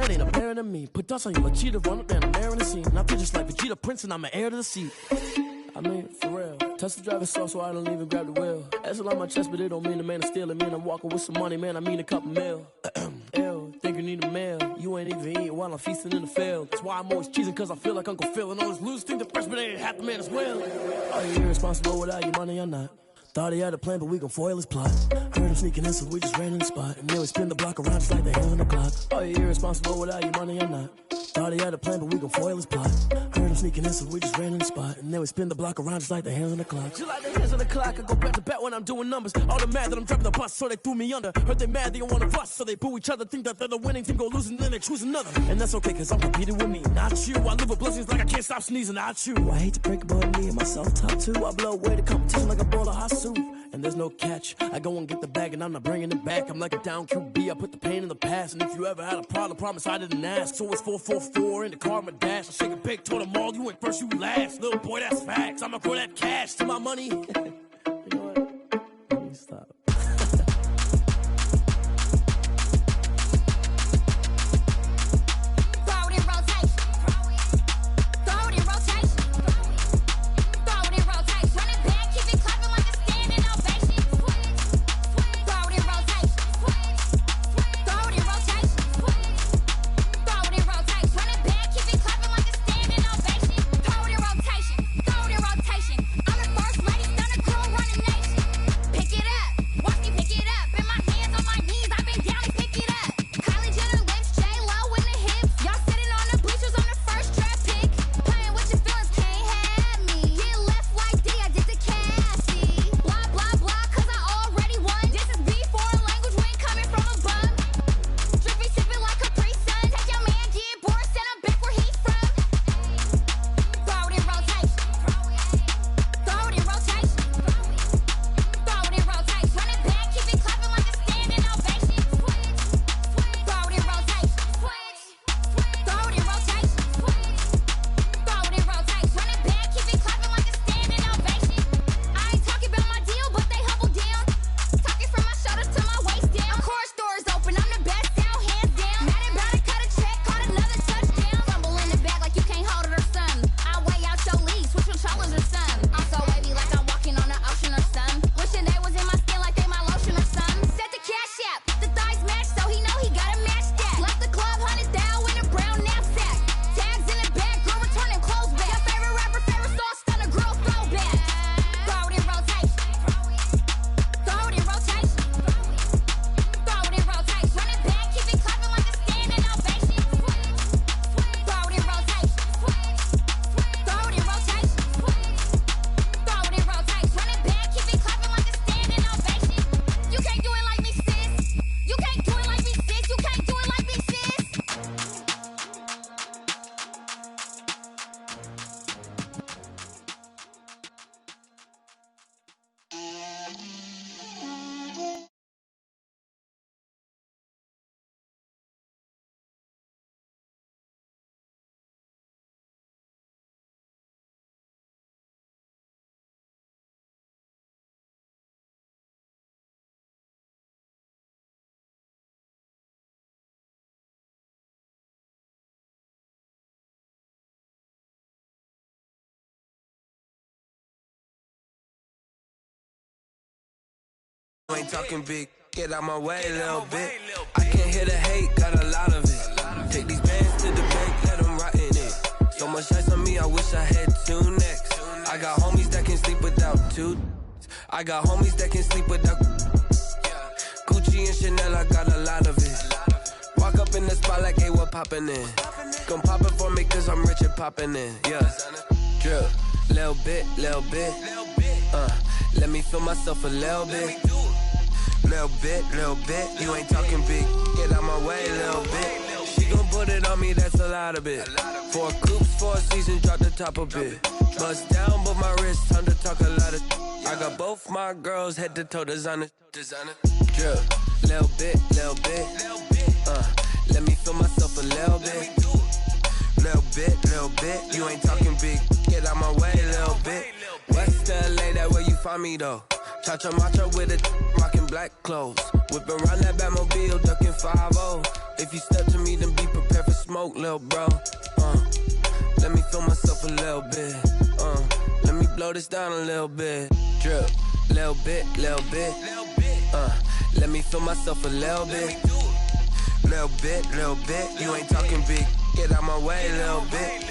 that ain't apparent to me. Put dust on you like cheetah, run up down the air in the scene. And I feel just like Vegeta Prince and I'm an heir to the seat. I mean, for real. Touch the driver's soft so I don't even grab the wheel. That's on my chest, but it don't mean the man is stealing. Man, I'm walking with some money, man, I mean a couple mil. Ew, think you need a meal. You ain't even eating while I'm feasting in the field. That's why I'm always cheesing, cause I feel like Uncle Phil. And all this loose think the freshman ain't half the man as well. Are you irresponsible without your money or not? Thought he had a plan, but we gon' foil his plot. Heard him sneaking in, so we just ran in the spot. And then we spin the block around just like the hands on the clock. Are you irresponsible without your money or not? Thought he had a plan, but we gon' foil his plot. Heard him sneaking in, so we just ran in the spot. And then we spin the block around just like the hands on the clock. Just like the hands on the clock, I go back to back when I'm doing numbers. All the mad that I'm dropping the bus, so they threw me under. Heard they mad, they don't wanna bust, so they boo each other. Think that they're the winning team, go losing, then they choose another. And that's okay, cause I'm competing with me, not you. I live with blessings like I can't stop sneezing, not you. I hate to break it, but me and myself top two. I blow away the competition like a bowl of hot soup. And there's no catch. I go and get the bag and I'm not bringing it back. I'm like a down QB, I put the pain in the past. And if you ever had a problem, promise I didn't ask. So it's 444 in the car, my dash. I shake a big, told them all, you went first, you last. Little boy, that's facts. I'ma throw that cash to my money. You know what? Let me stop. You ain't talking big, get out my way, little bit. I can't hear the hate, got a lot of it. Take these bands to the bank, let them rot in it. So much ice on me, I wish I had two necks. I got homies that can sleep without two. I got homies that can sleep without Gucci and Chanel, I got a lot of it. Walk up in the spot like, hey, what poppin' in? Gon' pop it for me cause I'm rich and poppin' in, yeah. Drip, little bit, let me feel myself a little bit. Little bit, you ain't talking big, get out my way, little bit. She gon' put it on me, that's a lot of it. 4 coops, 4 seasons, drop the top a bit. Bust down, but my wrist, time to talk a lot of. I got both my girls, head to toe designer. Drip, little bit, let me feel myself a little bit. Little bit, you ain't talking big, get out my way, little bit. West LA, that where you find me though. Cha-cha matcha with a rockin' black clothes. Whip around that Batmobile, ducking 5-0. If you step to me, then be prepared smoke, little bro. Let me feel myself a little bit. Let me blow this down a little bit. Drip, little bit, little bit. Let me feel myself a little bit. Little bit, little bit. You ain't talking big. Get out my way, little bit.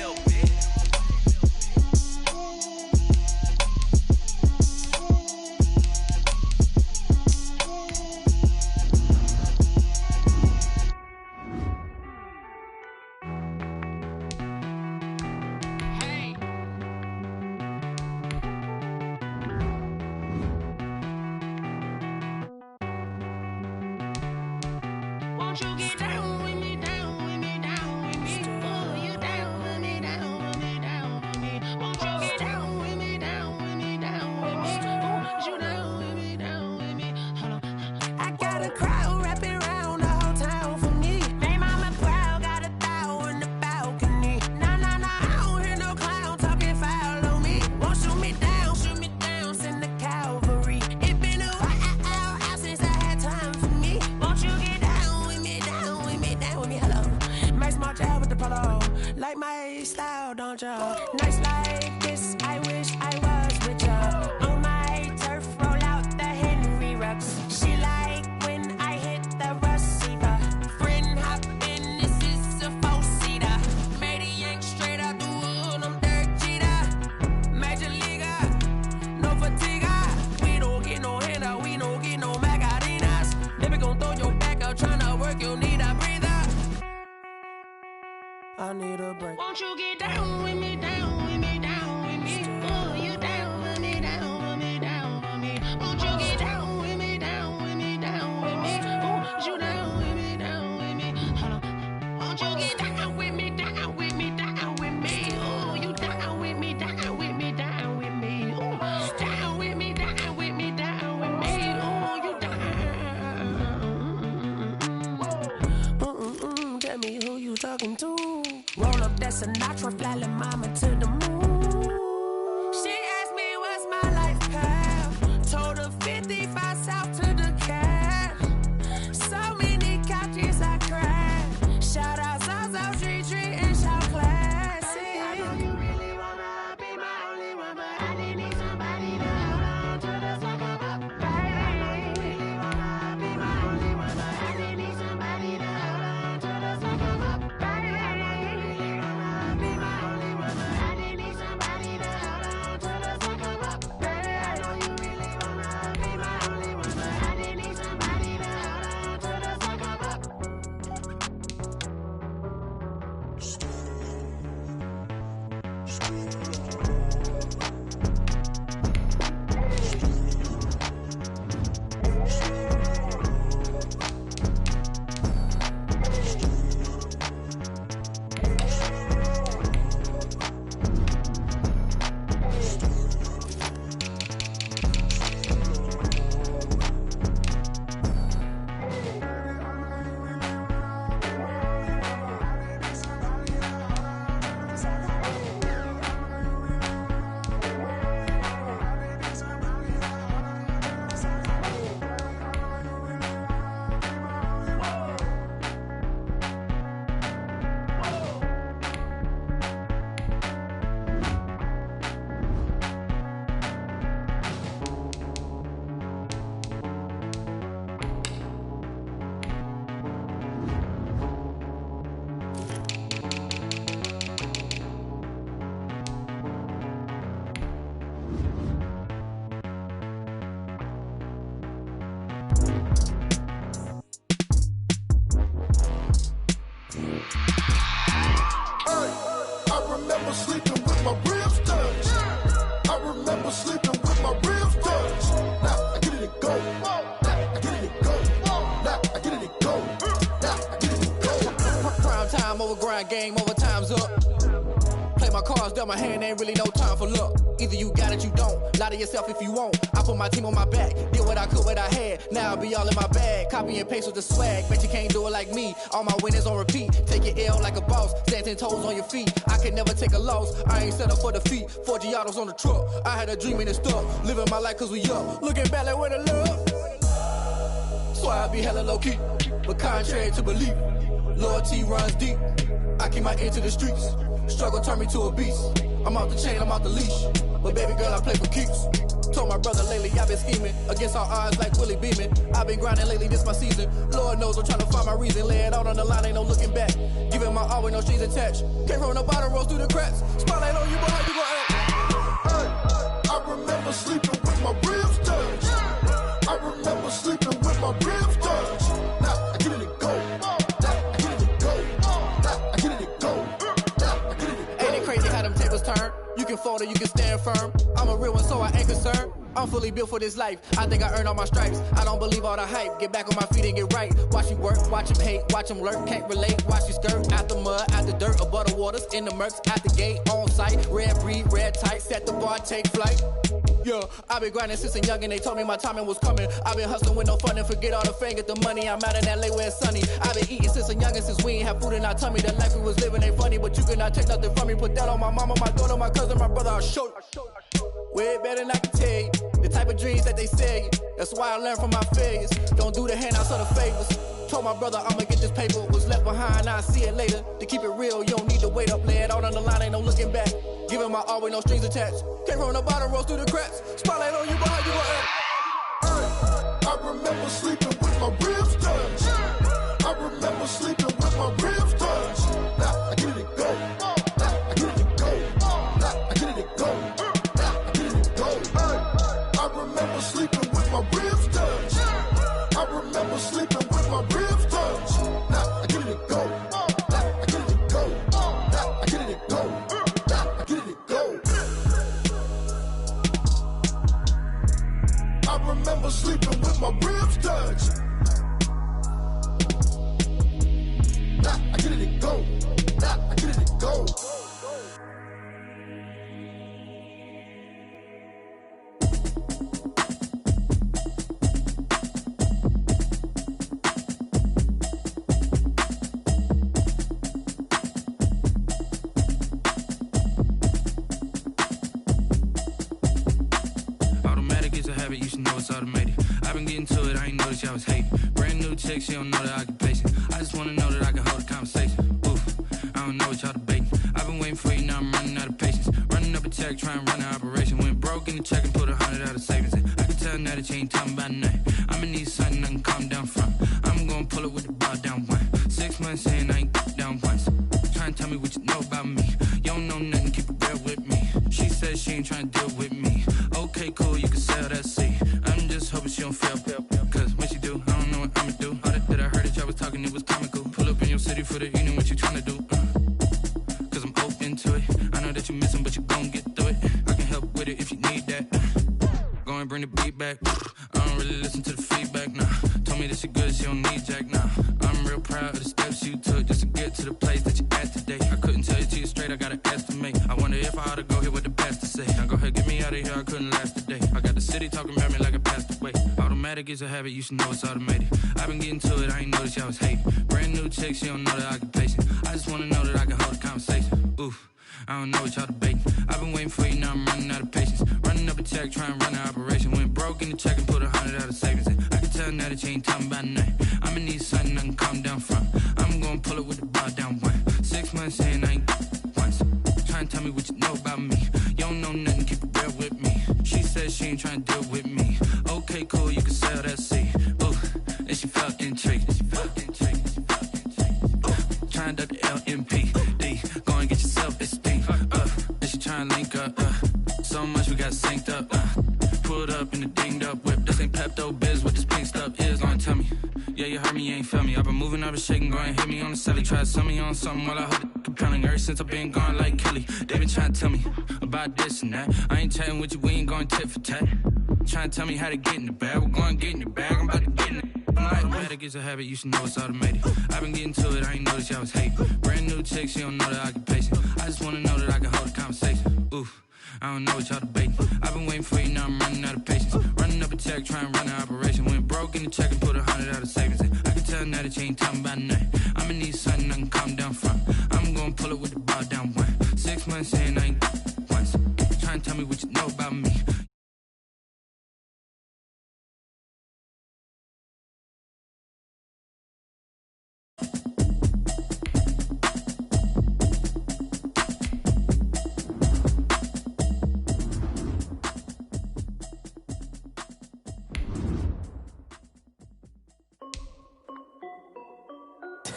Nice like this, I wish I was with ya. On my turf, roll out the Henry Rux. She like when I hit the receiver. Friend hop in, this is a four-seater. Made a yank straight out the wood, I'm Derek Jeter. Major leaguer, no fatigue. We don't get no handout, we don't get no Macarinas. Baby gon' throw your back out, tryna work, you need a breather. I need a break. Won't you get down with me, down with me, down with me? Oh, you down with me, down with me, down with me. Won't you get down with me, down with me, down with me? Oh, you down with me, down with me? Hold on. Won't you get down with me, down with me, down with me? Oh, you down with me, down with me, down with me? Oh, down with me, down with me, down with me? Oh, you down. Tell me who you talking to. Roll up that Sinatra, fly la mama to the moon. She asked me what's my life path. Told her 55 south to the cat. So many couches I cried. Shout out Zaza, Tree Tree, and shout classic. I know you really wanna be my only one, but I didn't need somebody to hold on to the sucker up. Baby, I know you really wanna be my only one, but I didn't need somebody to hold on to the sucker up. Baby, I know you really wanna be my only one, but I didn't need somebody to hold on to the sucker up. Baby, I know you really wanna be my only one, but I didn't need somebody to hold on to the sucker up. Game over, time's up. Play my cards dealt my hand, ain't really no time for luck. Either you got it, you don't. Lie to yourself if you won't. I put my team on my back, did what I could, what I had. Now I'll be all in my bag. Copy and paste with the swag. Bet you can't do it like me. All my winners on repeat. Take your L like a boss. Stand 10 toes on your feet. I can never take a loss. I ain't set up for defeat. 4 Giottos on the truck. I had a dream and it stuck. Living my life cause we up. Looking back like where the love. So I be hella low key. but contrary to belief, loyalty runs deep. I keep my ear to the streets. Struggle turned me to a beast. I'm off the chain, I'm off the leash. But baby girl, I play for keeps. Told my brother lately I've been scheming against all odds like Willie Beeman. I've been grinding lately, this my season. Lord knows I'm trying to find my reason. Lay it out on the line, ain't no looking back. Giving my all with no strings attached. Came from the bottom, rose through the cracks. Spotlight on you, boy, how you gon' act? I remember sleeping with my ribs touched. I remember sleeping with my ribs touched. Now I get it and go. Now I get it and go. Now I get it and go. Now I get it and go. Ain't it crazy how them tables turn? You can fold or you can stand firm. I'm a real one, so I ain't concerned. I'm fully built for this life. I think I earned all my stripes. I don't believe all the hype. Get back on my feet and get right. Watch you work, watch him hate, watch him lurk. Can't relate, watch you skirt. Out the mud, out the dirt, above the waters, in the murks, at the gate, on site. Red breed, red tight, set the bar, take flight. Yeah, I've been grinding since a young and they told me my timing was coming. I've been hustling with no fun and forget all the fame, get the money. I'm out in LA where it's sunny. I've been eating since a young and since we ain't have food in our tummy. The life we was living ain't funny, but you cannot take nothing from me. Put that on my mama, my daughter, my cousin, my brother, I'll show you. Way better than I can tell you. The type of dreams that they sell you. That's why I learned from my failures. Don't do the handouts or the favors. Told my brother I'ma get this paper. Was left behind, I'll see it later. To keep it real, you don't need to wait up. Lay it out on the line, ain't no looking back. Giving my all with no strings attached. Came from the bottom, rose through the cracks. Spotlight on you, boy, how you gon' act? I remember sleeping with my ribs touched. I remember sleeping with my ribs touched. Now I get it and go. Now I get it and go. Now I get it and go. Now I get it and go. I remember sleeping with my ribs touched. I remember sleeping with my ribs touched. Now I get it and go. Now I get it and go. Now I get it and go. Now I get it and go. I remember sleeping with my ribs touched. Now I get it and go. Now I get it and go. Automatic is a habit, you should know it's automated. I've been getting to it, I ain't noticed y'all was hating. Brand new chick, she don't know the occupation. I just wanna know that I can hold a conversation. Oof, I don't know what y'all debating. I've been waiting for you, now I'm running out of patience. Running up a check, trying to run an operation. Went broke in the check and put 100 out of savings in. I can tell now that you ain't talking about nothing. I'ma need something I can calm down from. I'm gonna pull it with the bar down one. 6 months in, I ain't down once. Trying to tell me what you know about me. You don't know nothing, keep it real with me. She says she ain't trying to deal with me. Okay, cool, you can sell that seat. I'm just hoping she don't fail. Cause when she do, I don't know what I'ma do. All that I heard that y'all was talking, it was comical. Pull up in your city for the evening, what you tryna do? Cause I'm open to it. I know that you missing, but you gon' get through it. I can help with it if you need that. Go and bring the beat back. I don't really listen to the feedback, nah. Told me that she good, she don't need jack, nah. I'm real proud of the steps you took just to get to the place that you at today. I couldn't tell you to you straight, I gotta estimate. I wonder if I ought to go here with the best to say. Now go ahead, get me out of here, I couldn't last today. I got the city talking about me like I passed away. Automatic is a habit, you should know it's automated. I've been getting to it, I ain't noticed y'all was hating. Brand new chick, she don't know the occupation. I just wanna know that I can hold a conversation. Oof, I don't know what y'all debating. I've been waiting for you, now I'm running out of patience. Running up a check, trying to run an operation. Went broke in the check and put 100 out of savings in. I can tell now that you ain't talking about nothing. I'ma need something I can calm down from. I'm gonna pull it with the bar down one. 6 months in, I ain't once. Trying to tell me what you know about me. You don't know nothing, keep it real with me. She says she ain't trying to deal with me. Okay, cool, you can sell that seat. Ooh, and she felt intrigued. Trying to duck the LMP. Go and get yourself esteem. And she trying to link up. So much we got synced up. Pulled up in a dinged up whip. This ain't Pepto Biz, what this pink stuff is. Long tell me. Yeah, you heard me, you ain't felt me. I've been moving, I've been shaking, go and hit me on the celly. Try to sell me on something while I hold it compelling. Ever since I've been gone like Kelly, they been trying to tell me about this and that. I ain't chatting with you, we ain't going tit for tat. Trying to tell me how to get in the bag. We're going to get in the bag, I'm about to get in it. Automatic is a habit, you should know it's automated. I've been getting to it, I ain't noticed y'all was hating. Brand new chick, she don't know the occupation. I just wanna know that I can hold a conversation. Oof, I don't know what y'all debating. I've been waiting for you, now I'm running out of patience. Running up a check, trying to run an operation. Went broke in the check and put 100 out of savings in. I can tell now that you ain't talking about nothing. I'ma need something I can calm down from. I'm gonna pull it with the bar down one. 6 months in, I ain't once. Trying to tell me what you know about me.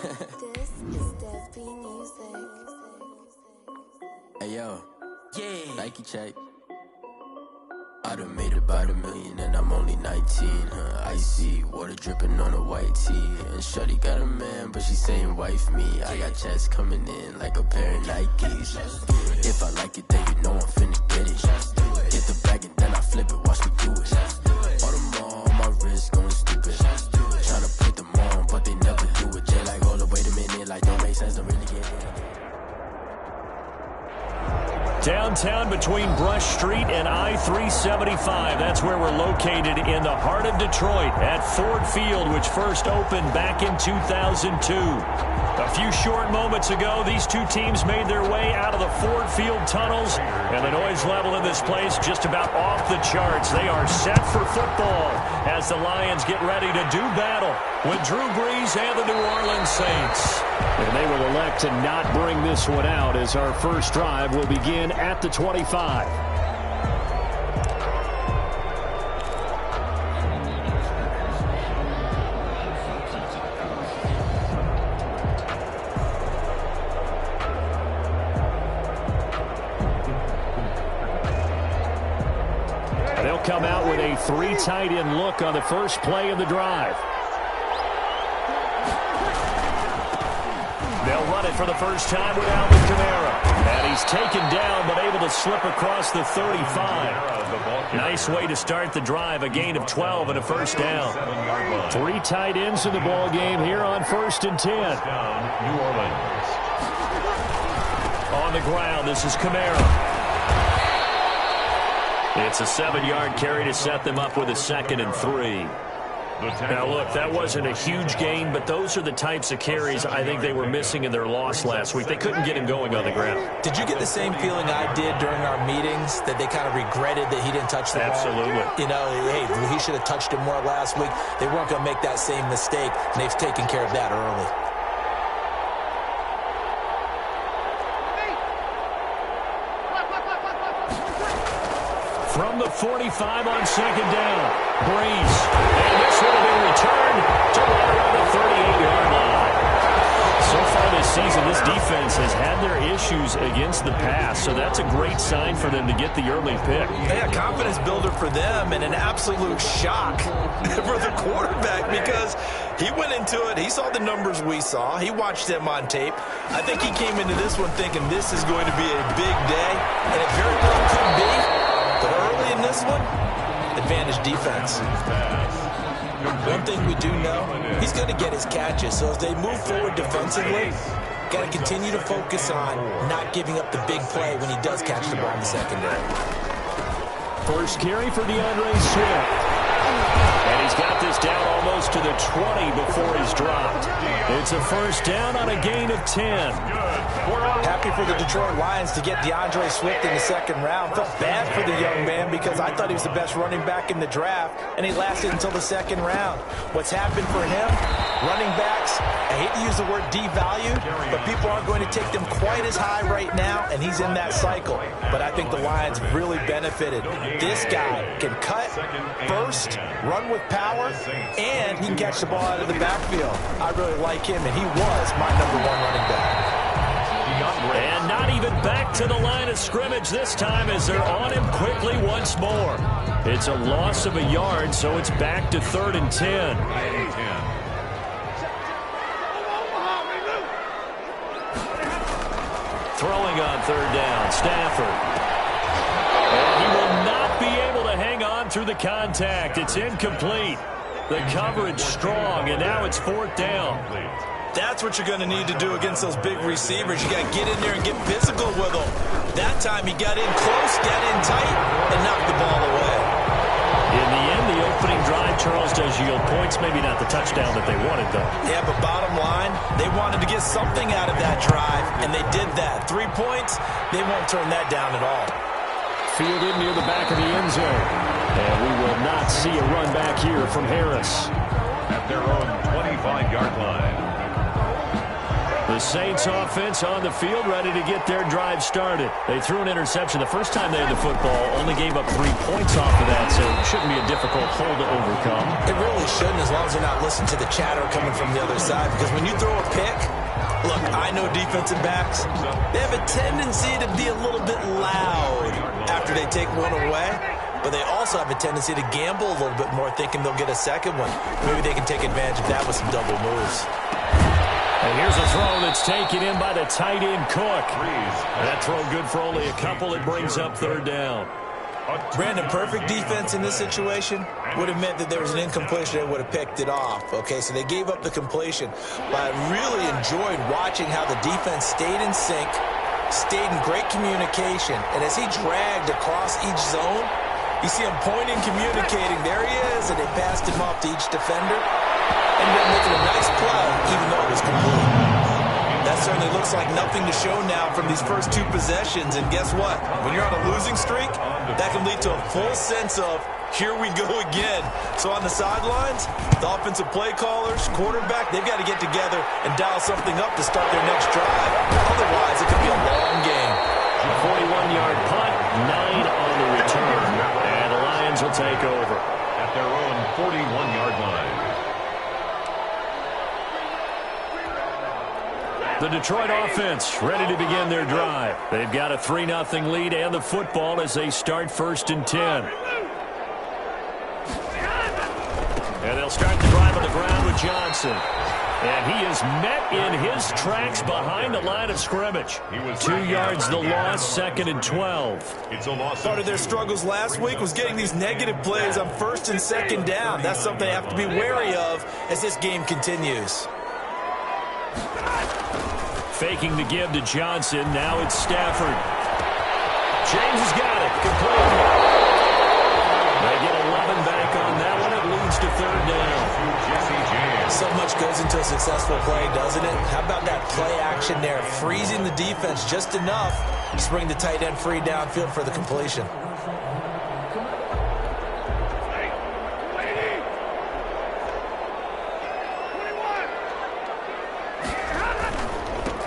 This is Dev Music. Hey yo, yeah, Nike check. I done made about $1 million and I'm only 19. Icy water dripping on a white tee. And shorty got a man, but she saying wife me. I got checks coming in like a pair of Nikes. If I like it, then you know I'm finna get it. Get the bag and then I flip it, watch me do it. All on my wrist going stupid. Tryna put them on, but they never do it. Jay like, hold up, wait a minute, like don't make sense, don't really get it. Downtown between Brush Street and I-375. That's where we're located in the heart of Detroit at Ford Field, which first opened back in 2002. A few short moments ago, these two teams made their way out of the Ford Field tunnels, and the noise level in this place just about off the charts. They are set for football as the Lions get ready to do battle with Drew Brees and the New Orleans Saints. And they will elect to not bring this one out as our first drive will begin at the 25. They'll come out with a three tight end look on the first play of the drive. They'll run it for the first time with Alvin Kamara. And he's taken down but able to slip across the 35. Nice way to start the drive, a gain of 12 and a first down. Three tight ends in the ball game here on 1st and 10. New Orleans. On the ground, this is Kamara. It's a 7-yard carry to set them up with a 2nd and 3. Now, look, that wasn't a huge gain, but those are the types of carries I think they were missing in their loss last week. They couldn't get him going on the ground. Did you get the same feeling I did during our meetings, that they kind of regretted that he didn't touch the ball? Absolutely. You know, hey, he should have touched it more last week. They weren't going to make that same mistake, and they've taken care of that early. From the 45 on 2nd down, Brees. And this one will be returned to right around the 38-yard line. So far this season, this defense has had their issues against the pass, so that's a great sign for them to get the early pick. Yeah, confidence builder for them and an absolute shock for the quarterback because he went into it. He saw the numbers we saw. He watched them on tape. I think he came into this one thinking this is going to be a big day, and it very well could be. But early in this one, advantage defense. One thing we do know, he's going to get his catches. So as they move forward defensively, got to continue to focus on not giving up the big play when he does catch the ball in the secondary. First carry for DeAndre Swift. And he's got this down almost to the 20 before he's dropped. It's a first down on a gain of 10. Happy for the Detroit Lions to get DeAndre Swift in the 2nd round. Felt bad for the young man because I thought he was the best running back in the draft, and he lasted until the 2nd round. What's happened for him? Running backs, I hate to use the word devalued, but people aren't going to take them quite as high right now, and he's in that cycle. But I think the Lions really benefited. This guy can cut, burst, run with power, and he can catch the ball out of the backfield. I really like him, and he was my #1 running back. And not even back to the line of scrimmage this time as they're on him quickly once more. It's a loss of a yard, so it's back to 3rd and 10. Throwing on 3rd down, Stafford. And he will not be able to hang on through the contact. It's incomplete. The coverage strong, and now it's 4th down. That's what you're going to need to do against those big receivers. You got to get in there and get physical with them. That time he got in close, got in tight, and knocked the ball away. In the end, the opening drive, Charles, does yield points. Maybe not the touchdown that they wanted, though. Yeah, but bottom line, they wanted to get something out of that drive, and they did that. 3 points, they won't turn that down at all. Fielded near the back of the end zone. And we will not see a run back here from Harris. At their own 25-yard line. The The Saints offense on the field, ready to get their drive started. They threw an interception the first time they had the football, only gave up 3 points off of that, so it shouldn't be a difficult hole to overcome. It really shouldn't, as long as they're not listening to the chatter coming from the other side, because when you throw a pick, look, I know defensive backs, they have a tendency to be a little bit loud after they take one away, but they also have a tendency to gamble a little bit more, thinking they'll get a second one. Maybe they can take advantage of that with some double moves. And here's a throw that's taken in by the tight end, Cook. That throw good for only a couple. It brings up 3rd down. Brandon, perfect defense in this situation would have meant that there was an incompletion and would have picked it off. Okay, so they gave up the completion. But I really enjoyed watching how the defense stayed in sync, stayed in great communication, and as he dragged across each zone, you see him pointing, communicating. There he is, and they passed him off to each defender. Ended up making a nice play, even though it was complete. That certainly looks like nothing to show now from these first 2 possessions. And guess what? When you're on a losing streak, that can lead to a full sense of, here we go again. So on the sidelines, the offensive play callers, quarterback, they've got to get together and dial something up to start their next drive. Otherwise, it could be a long game. A 41-yard punt, 9 on the return. And the Lions will take over at their own 41-yard line. The Detroit offense ready to begin their drive. They've got a 3-0 lead and the football as they start 1st and 10. And they'll start the drive on the ground with Johnson. And he is met in his tracks behind the line of scrimmage. 2 yards the loss, 2nd and 12. Part of their struggles last week was getting these negative plays on 1st and 2nd down. That's something they have to be wary of as this game continues. Faking the give to Johnson. Now it's Stafford. James has got it. Complete. They get 11 back on that one. It leads to 3rd down. So much goes into a successful play, doesn't it? How about that play action there? Freezing the defense just enough to bring the tight end free downfield for the completion.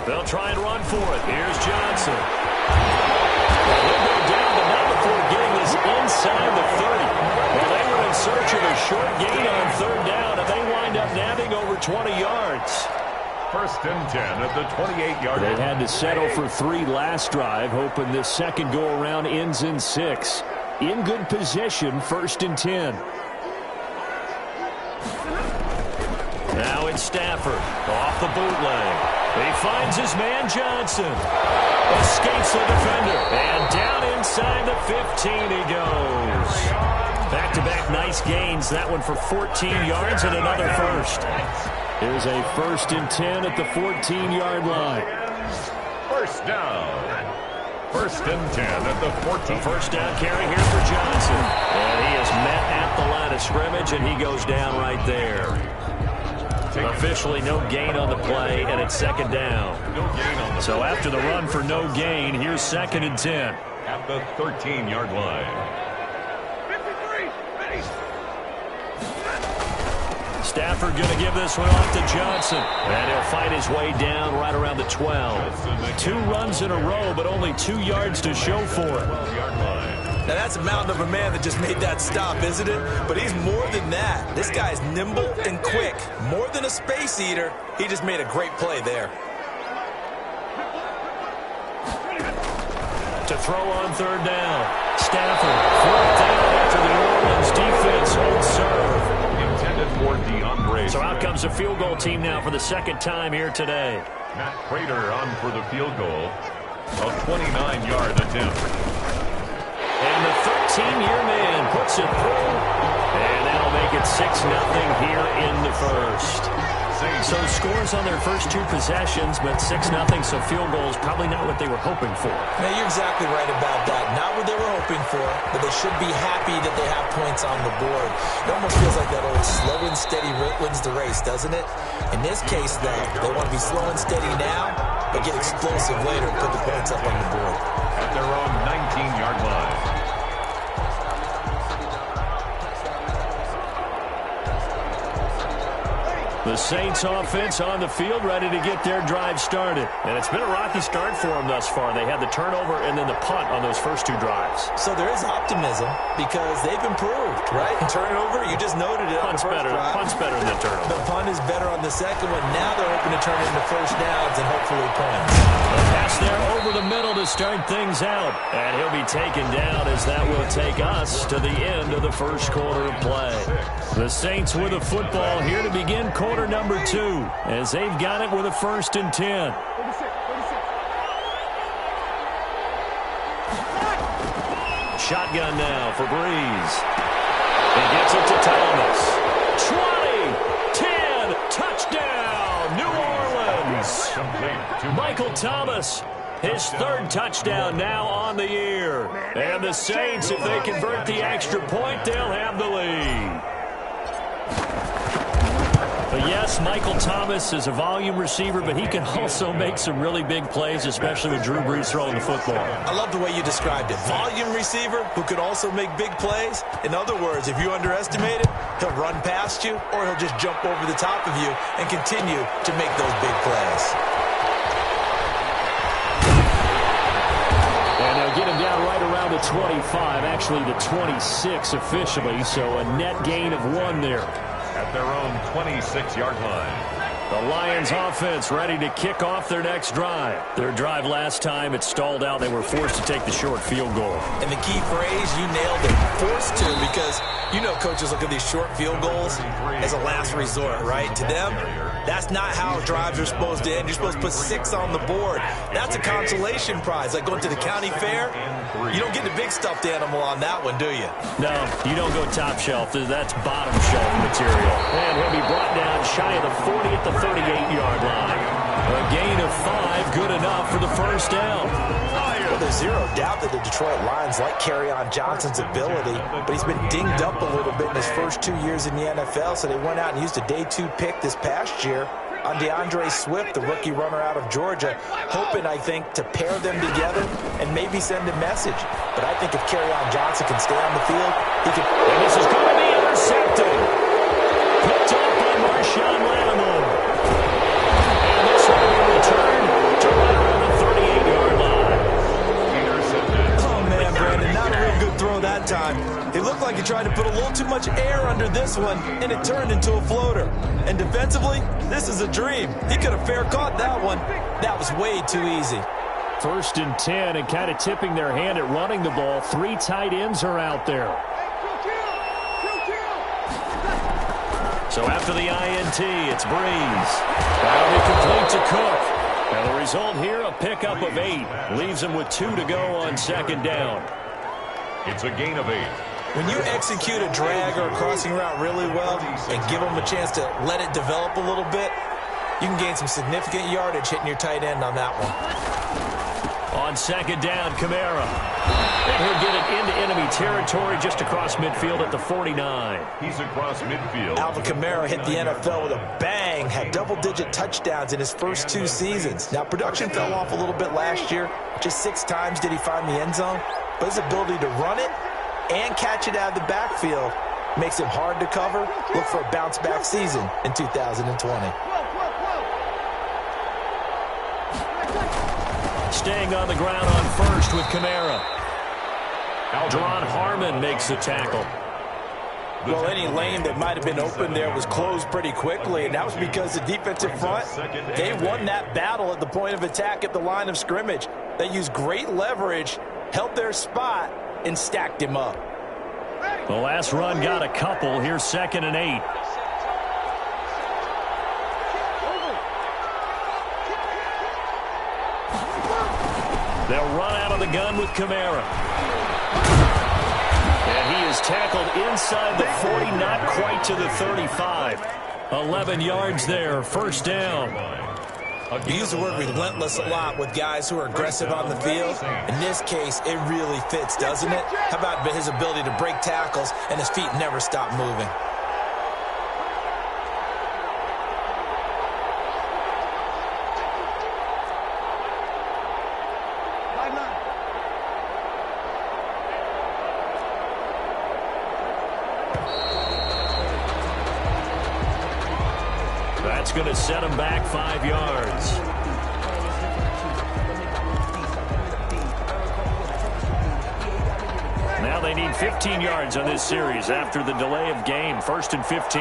They'll try and run for it. Here's Johnson. He'll go down, but not before getting this inside the 30. Well, they were in search of a short gain on 3rd down, and they wind up nabbing over 20 yards. 1st and 10 at the 28-yard line. They had to settle for 3 last drive, hoping this second go-around ends in 6. In good position, 1st and 10. Now it's Stafford off the bootleg. He finds his man Johnson. Escapes the defender. And down inside the 15 he goes. Back-to-back nice gains. That one for 14 yards and another first. Here's a 1st and 10 at the 14-yard line. 1st down. 1st and 10 at the 14. A 1st down carry here for Johnson. And he is met at the line of scrimmage, and he goes down right there. Officially no gain on the play, and it's 2nd down. So after the run for no gain, here's 2nd and 10. At the 13-yard line. Stafford going to give this one off to Johnson. And he'll fight his way down right around the 12. 2 runs in a row, but only 2 yards to show for it. Now, that's a mountain of a man that just made that stop, isn't it? But he's more than that. This guy's nimble and quick. More than a space eater, he just made a great play there. To throw on 3rd down. Stafford, 4th down after the New Orleans defense holds serve. Intended for DeAndre. So out comes a field goal team now for the 2nd time here today. Matt Prater on for the field goal. A 29-yard attempt. And the 13-year man puts it through. And that'll make it 6-0 here in the first. So scores on their first 2 possessions, but 6-0, so field goal is probably not what they were hoping for. Now, you're exactly right about that. Not what they were hoping for, but they should be happy that they have points on the board. It almost feels like that old slow and steady wins the race, doesn't it? In this case, though, they want to be slow and steady now, but get explosive later and put the points up on the board. At their own 19-yard line. The Saints offense on the field, ready to get their drive started. And it's been a rocky start for them thus far. They had the turnover and then the punt on those first two drives. So there is optimism because they've improved, right? Turnover, you just noted it. Punt's better. Punt's better than turnover. The punt is better on the second one. Now they're hoping to turn it into first downs and hopefully points. A pass there over the middle to start things out. And he'll be taken down as that will take us to the end of the first quarter of play. The Saints with a football here to begin quarter number 2 as they've got it with a 1st and 10. Shotgun now for Breeze. He gets it to Thomas. 20, 10, touchdown, New Orleans. Michael Thomas, his 3rd touchdown now on the year. And the Saints, if they convert the extra point, they'll have the lead. But yes, Michael Thomas is a volume receiver, but he can also make some really big plays, especially with Drew Brees throwing the football. I love the way you described it. Volume receiver who could also make big plays. In other words, if you underestimate it, he'll run past you or he'll just jump over the top of you and continue to make those big plays. And they'll get him down right around the 25, actually the 26 officially, so a net gain of 1 there. At their own 26-yard line. The Lions offense ready to kick off their next drive. Their drive last time, it stalled out. They were forced to take the short field goal. And the key phrase, you nailed it, forced to, because you know coaches look at these short field goals as a last resort, right? To them, that's not how drives are supposed to end. You're supposed to put 6 on the board. That's a consolation prize, like going to the county fair. You don't get the big stuffed animal on that one, do you? No, you don't go top shelf. That's bottom shelf material. And he'll be brought down shy of the 40 at the 38-yard line. A gain of 5, good enough for the first down. Well, there's zero doubt that the Detroit Lions like Kerryon Johnson's ability, but he's been dinged up a little bit in his first 2 years in the NFL, so they went out and used a day 2 pick this past year on DeAndre Swift, the rookie runner out of Georgia, hoping, I think, to pair them together and maybe send a message. But I think if Kerryon Johnson can stay on the field, he can... And this is going to be intercepted. Picked up by Marshawn Lattimore. And this will be returned to right around the 38-yard line. Intercepted. Oh, man, Brandon, not a real good throw that time. It looked like he tried to put a little too much air under this one, and it turned into a floater. And defensively, this is a dream. He could have fair caught that one. That was way too easy. 1st and 10, and kind of tipping their hand at running the ball. 3 tight ends are out there. So after the INT, it's Breeze. That'll be complete to Cook. Now the result here, a pickup of 8. Leaves him with 2 to go on 2nd down. It's a gain of 8. When you execute a drag or a crossing route really well and give them a chance to let it develop a little bit, you can gain some significant yardage hitting your tight end on that one. On 2nd down, Kamara. And he'll get it into enemy territory just across midfield at the 49. He's across midfield. Alvin Kamara hit the NFL with a bang, had double-digit touchdowns in his first 2 seasons. Now, production fell off a little bit last year. Just 6 times did he find the end zone. But his ability to run it and catch it out of the backfield makes him hard to cover. Look for a bounce-back season in 2020. Staying on the ground on 1st with Kamara. Deron Harmon makes the tackle. Well, any lane that might have been open there was closed pretty quickly, and that was because the defensive front, they won that battle at the point of attack at the line of scrimmage. They used great leverage, held their spot, and stacked him up. The last run got a couple. Here's 2nd and 8. They'll run out of the gun with Kamara. And he is tackled inside the 40, not quite to the 35. 11 yards there, 1st down. You use the word relentless a lot with guys who are aggressive on the field. In this case, it really fits, doesn't it? How about his ability to break tackles and his feet never stop moving? That's going to set them back 5 yards. Now they need 15 yards on this series after the delay of game. 1st and 15.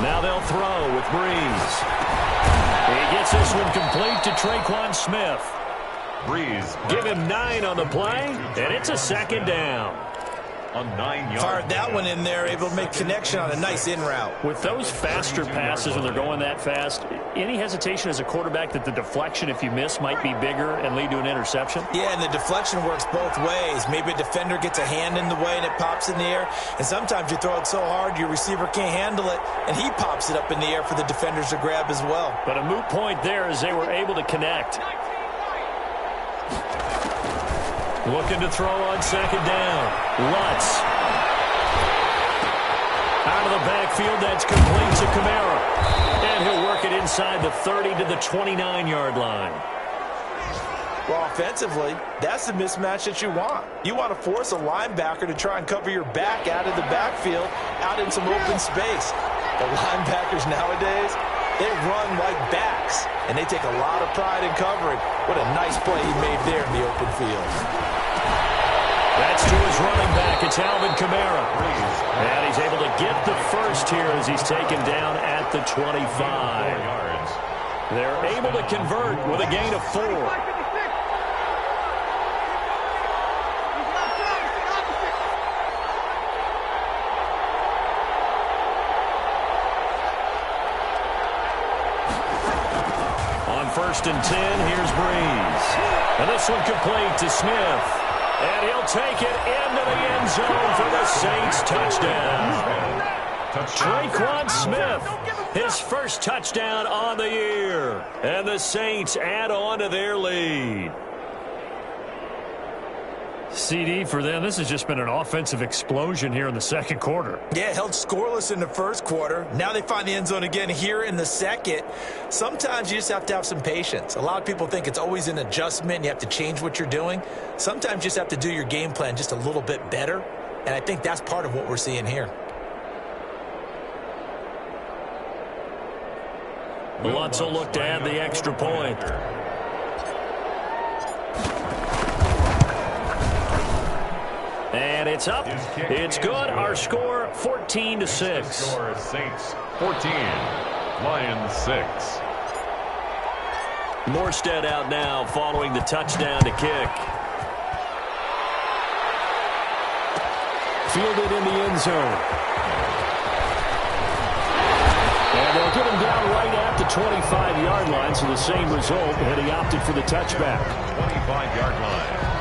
Now they'll throw with Breeze. He gets this one complete to Traquan Smith. Breeze. Give him 9 on the play, and it's a 2nd down. A 9-yard. Fired that one in there, able to make connection on a nice in route. With those faster passes when they're going that fast, any hesitation as a quarterback that the deflection, if you miss, might be bigger and lead to an interception? Yeah, and the deflection works both ways. Maybe a defender gets a hand in the way and it pops in the air. And sometimes you throw it so hard your receiver can't handle it, and he pops it up in the air for the defenders to grab as well. But a moot point there as they were able to connect. Looking to throw on 2nd down. Lutz. Out of the backfield, that's complete to Kamara. And he'll work it inside the 30 to the 29-yard line. Well, offensively, that's the mismatch that you want. You want to force a linebacker to try and cover your back out of the backfield, out in some open space. The linebackers nowadays, they run like backs, and they take a lot of pride in covering. What a nice play he made there in the open field. That's to his running back. It's Alvin Kamara. And he's able to get the first here as he's taken down at the 25. They're able to convert with a gain of 4. On 1st and 10, here's Breeze. And this one complete to Smith. And he'll take it into the end zone for the Saints touchdown. Traquan Smith, his first touchdown on the year. And the Saints add on to their lead. CD for them, this has just been an offensive explosion here in the 2nd quarter. Yeah, held scoreless in the 1st quarter. Now they find the end zone again here in the 2nd. Sometimes you just have to have some patience. A lot of people think it's always an adjustment. You have to change what you're doing. Sometimes you just have to do your game plan just a little bit better. And I think that's part of what we're seeing here. Lutz will look to add the extra point. And it's up. It's good. Our score, 14-6. Score is Saints 14, Lions 6. Morstead out now following the touchdown to kick. Fielded in the end zone. And they'll get him down right at the 25-yard line, so the same result, and he opted for the touchback. 25-yard line.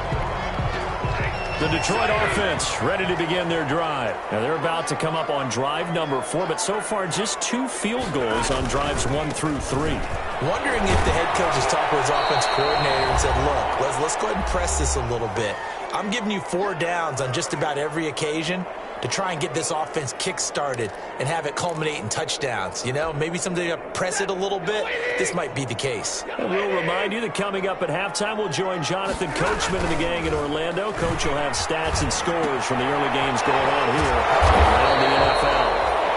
The Detroit offense ready to begin their drive. Now they're about to come up on drive number 4, but so far just 2 field goals on drives 1 through 3. Wondering if the head coach has talked to his offense coordinator and said, look, let's go ahead and press this a little bit. I'm giving you 4 downs on just about every occasion to try and get this offense kick-started and have it culminate in touchdowns. You know, maybe someday you press it a little bit. This might be the case. And we'll remind you that coming up at halftime, we'll join Jonathan Coachman and the gang in Orlando. Coach will have stats and scores from the early games going on here around the NFL.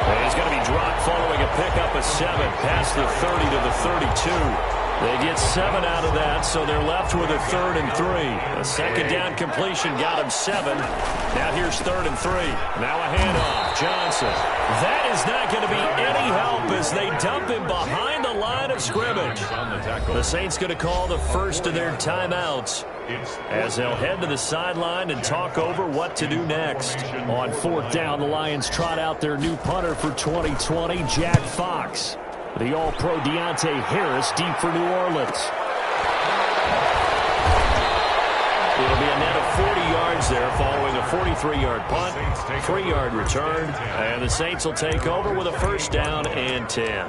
And he's going to be dropped following a pickup of 7 past the 30 to the 32. They get 7 out of that, so they're left with a 3rd and 3. A 2nd down completion got him 7. Now here's 3rd and 3. Now a handoff. Johnson. That is not going to be any help as they dump him behind the line of scrimmage. The Saints going to call the first of their timeouts as they'll head to the sideline and talk over what to do next. On 4th down, the Lions trot out their new punter for 2020, Jack Fox. The All-Pro Deontay Harris deep for New Orleans. It'll be a net of 40 yards there following a 43-yard punt, 3-yard return, and the Saints will take over with a 1st down and 10.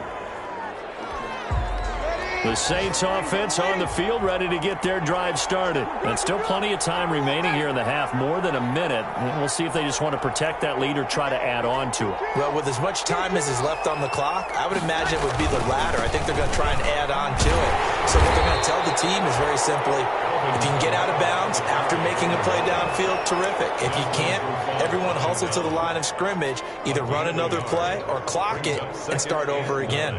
The Saints offense on the field, ready to get their drive started. And still plenty of time remaining here in the half, more than a minute. We'll see if they just want to protect that lead or try to add on to it. Well, with as much time as is left on the clock, I would imagine it would be the latter. I think they're going to try and add on to it. So what they're going to tell the team is very simply, if you can get out of bounds after making a play downfield, terrific. If you can't, everyone hustle to the line of scrimmage, either run another play or clock it and start over again.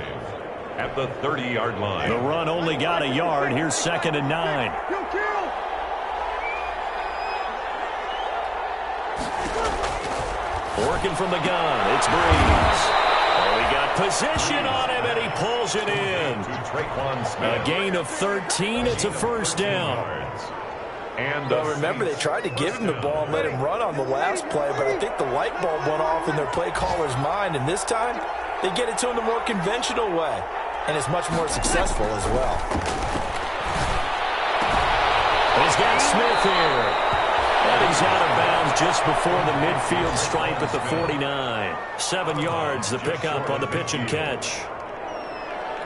At the 30-yard line. The run only got a yard. Here's 2nd and 9. Working from the gun. It's Breeze. Oh, he got position on him, and he pulls it in. A gain of 13. It's a first down. And well, remember, they tried to give him the ball and let him run on the last play, but I think the light bulb went off in their play caller's mind, and this time they get it to him the more conventional way. And it's much more successful as well. He's got Smith here. And he's out of bounds just before the midfield stripe at the 49. 7 yards, the pickup on the pitch and catch.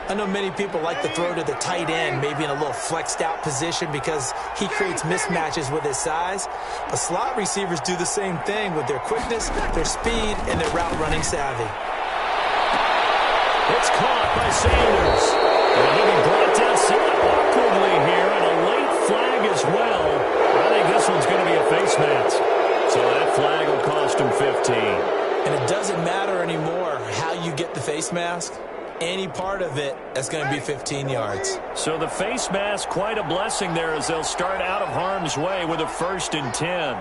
I know many people like to throw to the tight end, maybe in a little flexed out position because he creates mismatches with his size. But slot receivers do the same thing with their quickness, their speed, and their route running savvy. It's caught by Sanders. And he'll be brought down somewhat awkwardly here, and a late flag as well. I think this one's going to be a face mask. So that flag will cost him 15. And it doesn't matter anymore how you get the face mask. Any part of it, that's going to be 15 yards. So the face mask, quite a blessing there as they'll start out of harm's way with a 1st and 10.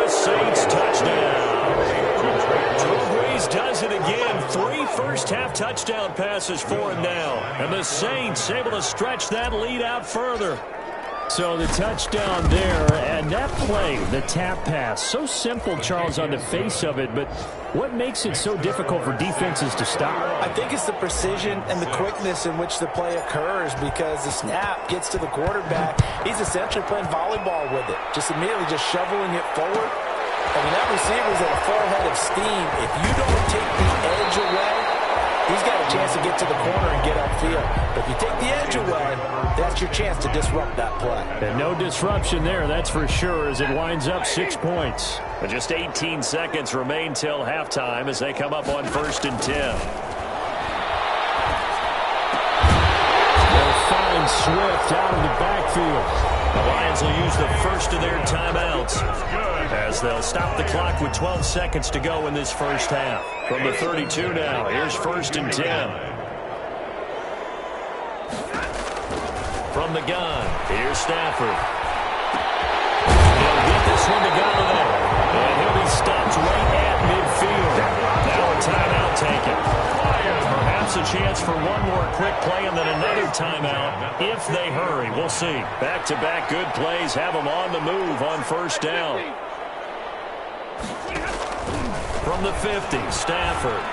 Saints touchdown. Drew Brees does it again. 3 first-half touchdown passes for him now. And the Saints able to stretch that lead out further. So the touchdown there, and that play, the tap pass, so simple, Charles, on the face of it, but what makes it so difficult for defenses to stop? I think it's the precision and the quickness in which the play occurs because the snap gets to the quarterback. He's essentially playing volleyball with it, just immediately just shoveling it forward. I mean, that receiver's at a full head of steam. If you don't take the edge away, he's got a chance to get to the corner and get upfield. But if you take the edge away, that's your chance to disrupt that play. And no disruption there, that's for sure, as it winds up 6 points. But just 18 seconds remain till halftime as they come up on 1st and 10. They'll find Swift out of the backfield. The Lions will use the first of their timeouts as they'll stop the clock with 12 seconds to go in this first half. From the 32 now, here's 1st and 10. From the gun, here's Stafford. He'll get this one to go there. And he'll be stopped right at midfield. Now a timeout taken. Perhaps a chance for one more quick play and then another timeout if they hurry. We'll see. Back-to-back good plays have them on the move on 1st down. From the 50, Stafford.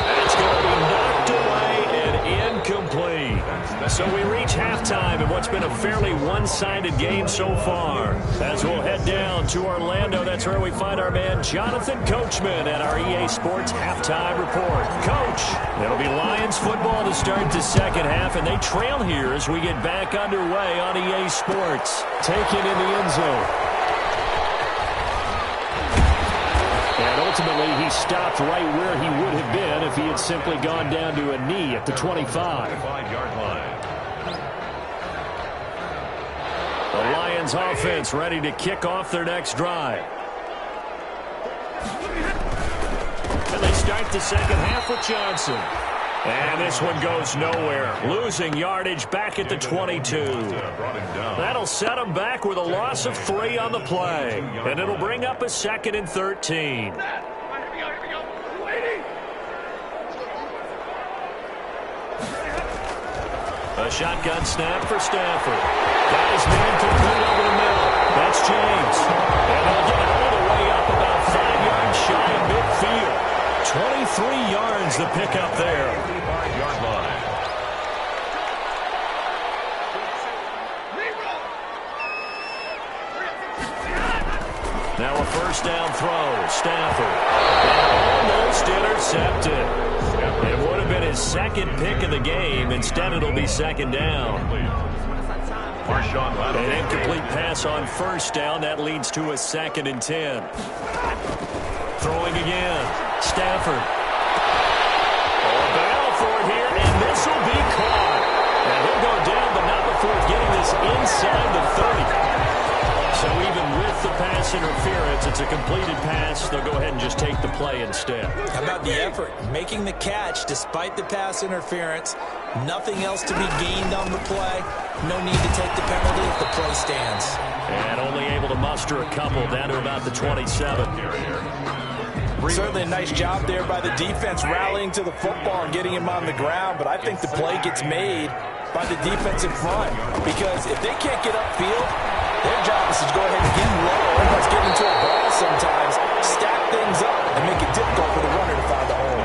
That's going to be knocked away and incomplete. So we reach halftime in what's been a fairly one-sided game so far. As we'll head down to Orlando, that's where we find our man Jonathan Coachman at our EA Sports Halftime Report. Coach, it'll be Lions football to start the second half, and they trail here as we get back underway on EA Sports. Taken in the end zone. And ultimately, he stopped right where he would have been if he had simply gone down to a knee at the 25. 5-yard line. The Lions offense ready to kick off their next drive. And they start the second half with Johnson. And this one goes nowhere. Losing yardage back at the 22. That'll set them back with a loss of 3 on the play. And it'll bring up a 2nd and 13. A shotgun snap for Stafford. Got his man complete over the middle. That's James. And he'll get all the way up about 5 yards shy of midfield. 23 yards the pickup there. 5-yard line. Now a first down throw. Stafford. Almost intercepted. It would have been his second pick of the game. Instead, it'll be second down. An incomplete pass on first down. That leads to a 2nd and 10. Throwing again. Stafford. Battle for it here, and this will be caught. And he'll go down, but not before getting this inside the 30. So even with the pass interference, it's a completed pass. They'll go ahead and just take the play instead. How about the effort? Making the catch despite the pass interference. Nothing else to be gained on the play. No need to take the penalty if the play stands. And only able to muster a couple down to about the 27. Certainly a nice job there by the defense rallying to the football and getting him on the ground. But I think the play gets made by the defensive front. Because if they can't get upfield, their job is to go ahead and get low, almost get into a ball sometimes, stack things up, and make it difficult for the runner to find the hole.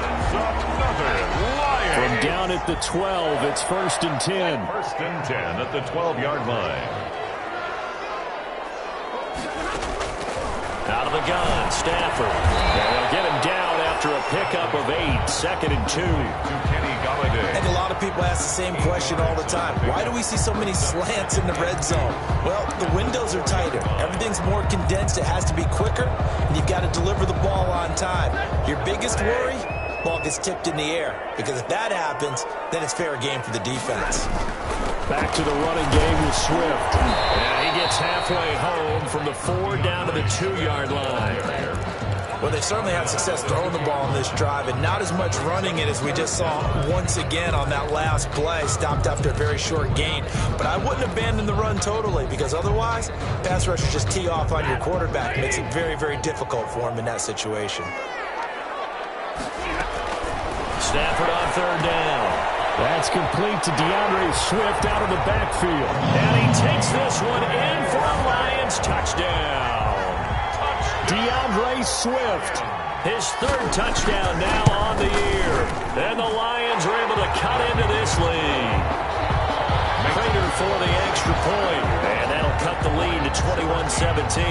From down at the 12, it's 1st and 10. 1st and 10 at the 12-yard line. Out of the gun, Stafford. And they'll get him down after a pickup of 8, 2nd and 2. And a lot of people ask the same question all the time. Why do we see so many slants in the red zone? Well, the windows are tighter. Everything's more condensed. It has to be quicker, and you've got to deliver the ball on time. Your biggest worry? Ball gets tipped in the air. Because if that happens, then it's fair game for the defense. Back to the running game with Swift. And he gets halfway home from the 4 down to the 2-yard line. Well, they certainly had success throwing the ball on this drive, and not as much running it as we just saw once again on that last play. Stopped after a very short gain. But I wouldn't abandon the run totally, because otherwise, pass rushers just tee off on your quarterback. Makes it very, very difficult for him in that situation. Stafford on 3rd down. That's complete to DeAndre Swift out of the backfield. And he takes this one in for a Lions touchdown. DeAndre Swift, his 3rd touchdown now on the year. And the Lions are able to cut into this lead. Prater for the extra point. And that'll cut the lead to 21-17.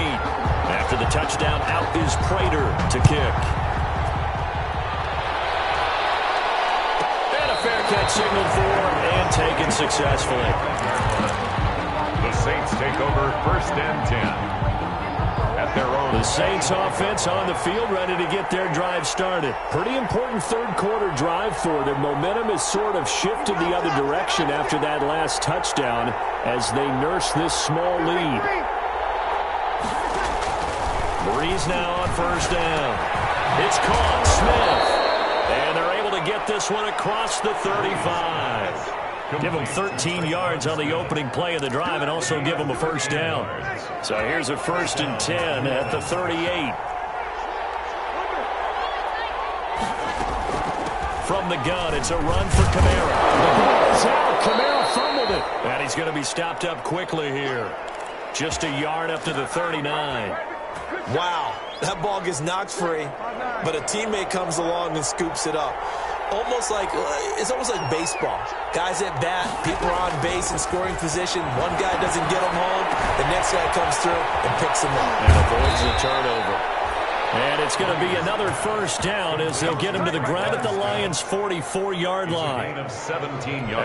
After the touchdown, out is Prater to kick. And a fair catch signaled for and taken successfully. The Saints take over 1st and 10. The Saints offense on the field, ready to get their drive started. Pretty important 3rd quarter drive for them. Momentum has sort of shifted the other direction after that last touchdown as they nurse this small lead. Breeze now on 1st down. It's caught. Smith. And they're able to get this one across the 35. Give them 13 yards on the opening play of the drive and also give them a 1st down. So here's a 1st and 10 at the 38. From the gun, it's a run for Kamara. The ball is out. Kamara fumbled it. And he's going to be stopped up quickly here. Just a yard up to the 39. Wow, that ball gets knocked free, but a teammate comes along and scoops it up. It's almost like baseball. Guys at bat, people are on base in scoring position. One guy doesn't get them home. The next guy comes through and picks them up. And avoids the turnover. And it's going to be another 1st down as they'll get him to the ground at the Lions' 44-yard line.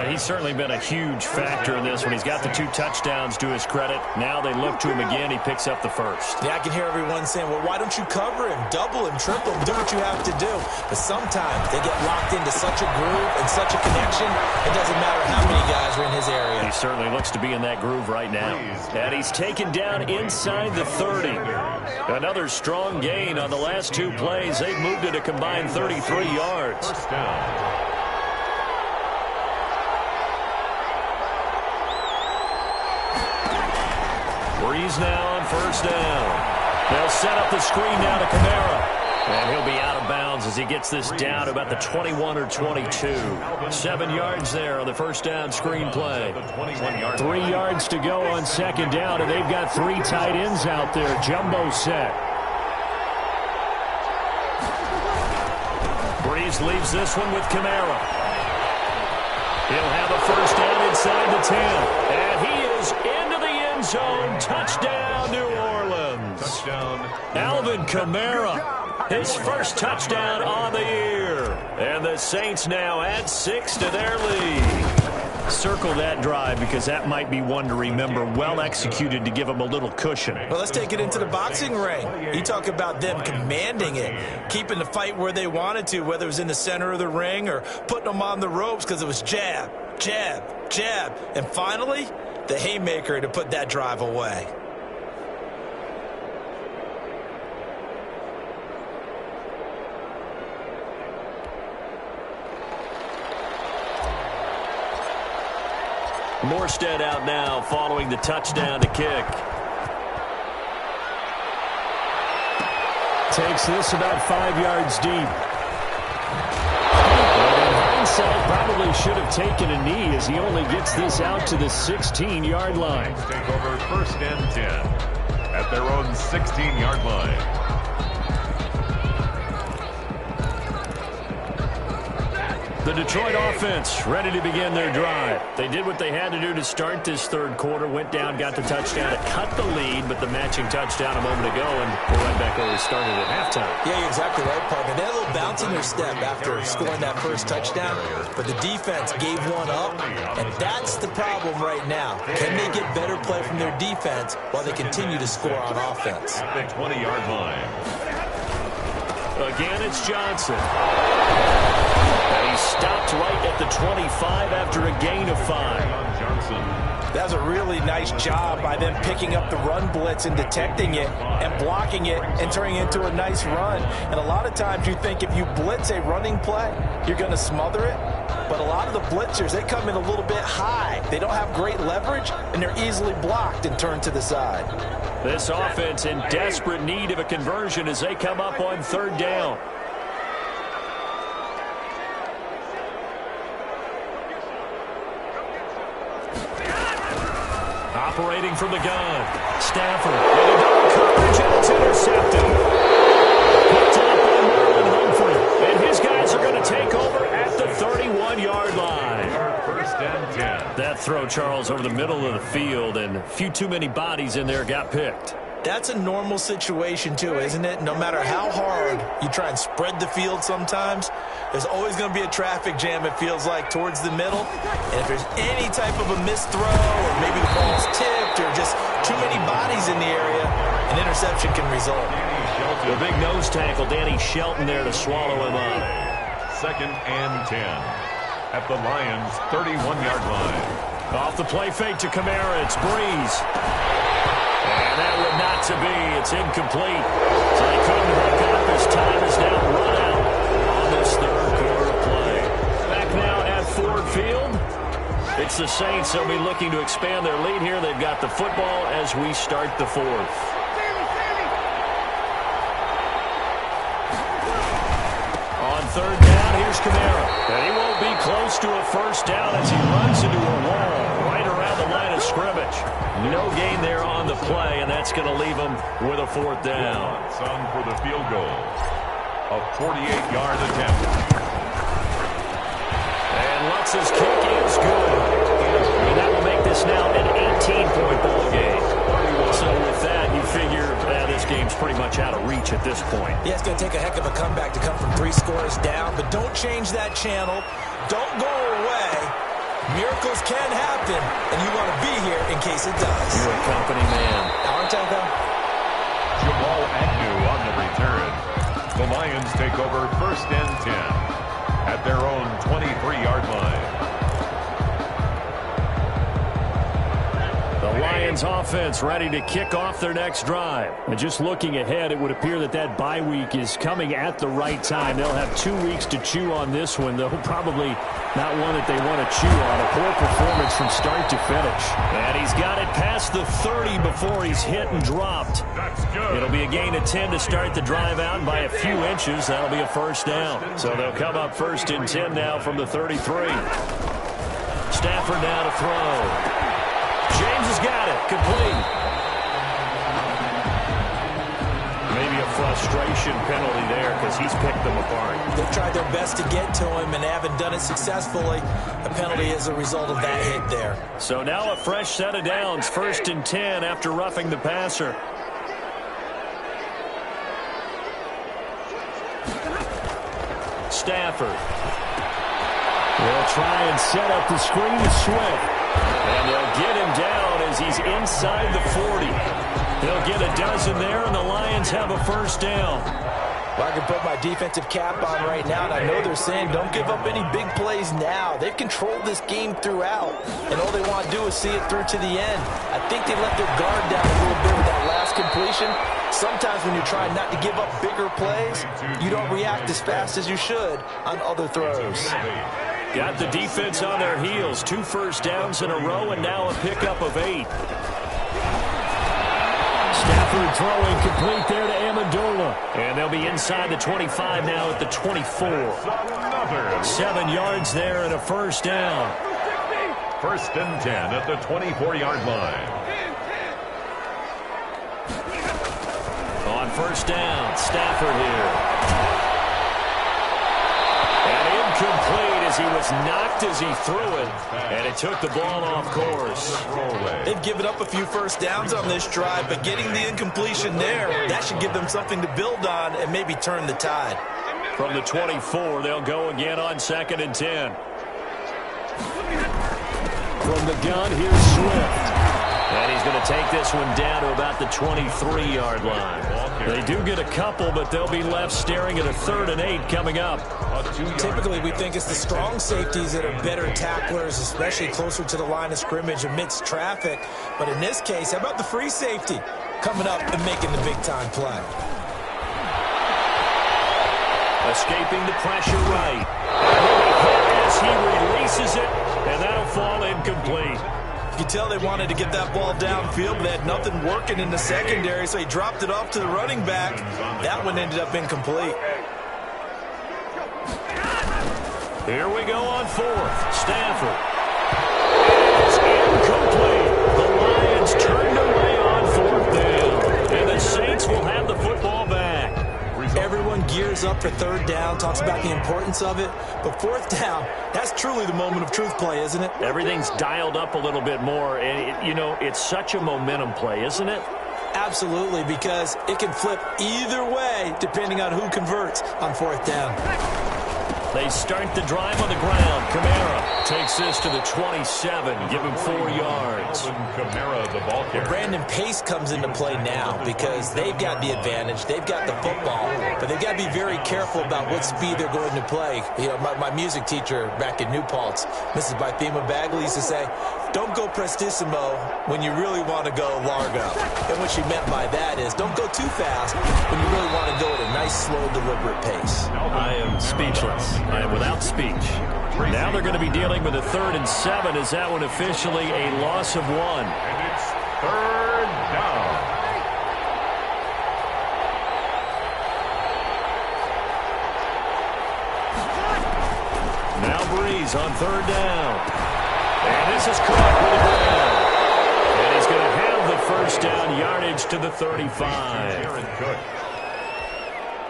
He's certainly been a huge factor in this one. He's got the 2 touchdowns to his credit. Now they look to him again. He picks up the 1st. Yeah, I can hear everyone saying, well, why don't you cover him, double him, triple him, do what you have to do. But sometimes they get locked into such a groove and such a connection, it doesn't matter how many guys are in his area. He certainly looks to be in that groove right now. And he's taken down inside the 30. Another strong gain on the last 2 plays. They've moved it a combined 33 yards. 1st down. Breeze now on 1st down. They'll set up the screen now to Kamara. And he'll be out of bounds as he gets this down to about the 21 or 22. 7 yards there on the 1st down screen play. 3 yards to go on 2nd down, and they've got 3 tight ends out there. Jumbo set. Breeze leaves this one with Kamara. He'll have a 1st down inside the 10. And he is into the end zone. Touchdown, New Orleans. Alvin Kamara, his first touchdown on the year. And the Saints now add 6 to their lead. Circle that drive because that might be one to remember. Well executed to give them a little cushion. Well, let's take it into the boxing ring. You talk about them commanding it, keeping the fight where they wanted to, whether it was in the center of the ring or putting them on the ropes because it was jab, jab, jab. And finally, the haymaker to put that drive away. Morstead out now following the touchdown to kick. Takes this about 5 yards deep. But in hindsight, probably should have taken a knee as he only gets this out to the 16-yard line. Take over 1st and 10 at their own 16-yard line. The Detroit offense ready to begin their drive. They did what they had to do to start this third quarter, went down, got the touchdown to cut the lead, but the matching touchdown a moment ago, and we're right back where we started at halftime. Yeah, you're exactly right, partner. They had a little bounce in their step after scoring that first touchdown, but the defense gave one up, and that's the problem right now. Can they get better play from their defense while they continue to score on offense? The 20-yard line. Again, it's Johnson. And he stopped right at the 25 after a gain of 5. That was a really nice job by them picking up the run blitz and detecting it and blocking it and turning it into a nice run. And a lot of times you think if you blitz a running play, you're going to smother it. But a lot of the blitzers, they come in a little bit high. They don't have great leverage, and they're easily blocked and turned to the side. This offense in desperate need of a conversion as they come up on 3rd down. Operating from the gun. Stafford with a double coverage, and it's intercepted. Picked up by Marlon Humphrey. And his guys are going to take over at the 31-yard line. 1st and 10. That throw, Charles, over the middle of the field, and a few too many bodies in there got picked. That's a normal situation, too, isn't it? No matter how hard you try and spread the field sometimes, there's always going to be a traffic jam, it feels like, towards the middle. And if there's any type of a missed throw or maybe the ball's tipped or just too many bodies in the area, an interception can result. The big nose tackle, Danny Shelton there to swallow him up. 2nd and 10 at the Lions' 31-yard line. Off the play fake to Kamara, it's Breeze. And that would not to be. It's incomplete. So they couldn't hook up as time is now run out on this third quarter play. Back now at Ford Field. It's the Saints. They'll be looking to expand their lead here. They've got the football as we start the 4th. On 3rd down, here's Kamara. And he won't be close to a 1st down as he runs into a wall right around the line of scrimmage. No gain there on the play, and that's going to leave him with a 4th down. Sung for the field goal. A 48-yard attempt. And Lutz's kick is good. And that will make this now an 18-point ball game. So with that, you figure this game's pretty much out of reach at this point. Yeah, it's going to take a heck of a comeback to come from 3 scores down, but don't change that channel. Don't go away. Miracles can happen, and you want to be here in case it does. You're a company man. Aren't I, though? Jamal Agnew on the return. The Lions take over 1st and 10 at their own 23-yard line. The Lions offense ready to kick off their next drive. And just looking ahead, it would appear that that bye week is coming at the right time. They'll have 2 weeks to chew on this one, though probably not one that they want to chew on. A poor performance from start to finish. And he's got it past the 30 before he's hit and dropped. That's good. It'll be a gain of 10 to start the drive out, and by a few inches, that'll be a 1st down. So they'll come up 1st and 10 now from the 33. Stafford now to throw. James has got it. Complete. Maybe a frustration penalty there because he's picked them apart. They've tried their best to get to him and haven't done it successfully. A penalty is a result of that hit there. So now a fresh set of downs. 1st and 10 after roughing the passer. Stafford. They'll try and set up the screen to Swift. And they'll get him down as he's inside the 40. They'll get a dozen there, and the Lions have a first down. Well, I can put my defensive cap on right now, and I know they're saying don't give up any big plays now. They've controlled this game throughout, and all they want to do is see it through to the end. I think they let their guard down a little bit with that last completion. Sometimes when you're trying not to give up bigger plays, you don't react as fast as you should on other throws. Got the defense on their heels. 2 first downs in a row, and now a pickup of 8. Stafford throwing complete there to Amendola. And they'll be inside the 25 now at the 24. 7 yards there and a first down. First and 10 at the 24-yard line. On first down, Stafford here. And incomplete as he was knocked as he threw it. And it took the ball off course. They've given up a few first downs on this drive, but getting the incompletion there, that should give them something to build on and maybe turn the tide. From the 24, they'll go again on 2nd and 10. From the gun, here's Swift. And he's going to take this one down to about the 23-yard line. They do get a couple, but they'll be left staring at a 3rd and 8 coming up. Typically, we think it's the strong safeties that are better tacklers, especially closer to the line of scrimmage amidst traffic. But in this case, how about the free safety coming up and making the big-time play? Escaping the pressure right. And as he releases it, and that'll fall incomplete. You can tell they wanted to get that ball downfield, but they had nothing working in the secondary, so he dropped it off to the running back. That one ended up incomplete. Here we go on 4th. Stafford. It's incomplete. The Lions turned away on 4th down. And the Saints will have the football back. Everyone gears up for 3rd down, talks about the importance of it. But 4th down, that's truly the moment of truth play, isn't it? Everything's dialed up a little bit more. And, it's such a momentum play, isn't it? Absolutely, because it can flip either way depending on who converts on 4th down. They start the drive on the ground. Kamara takes this to the 27. Give him 4 yards. Kamara, the ball carrier. Brandon Pace comes into play now because they've got the advantage. They've got the football, but they've got to be very careful about what speed they're going to play. My music teacher back in New Paltz, Mrs. Bythema Bagley, used to say, don't go prestissimo when you really want to go largo. And what she meant by that is don't go too fast when you really want to go at a nice, slow, deliberate pace. I am speechless. I am without speech. Now they're going to be dealing with a 3rd and 7. Is that one officially a loss of 1? And it's 3rd down. Now Breeze on 3rd down. And this is caught with the ground. And he's going to have the first down yardage to the 35.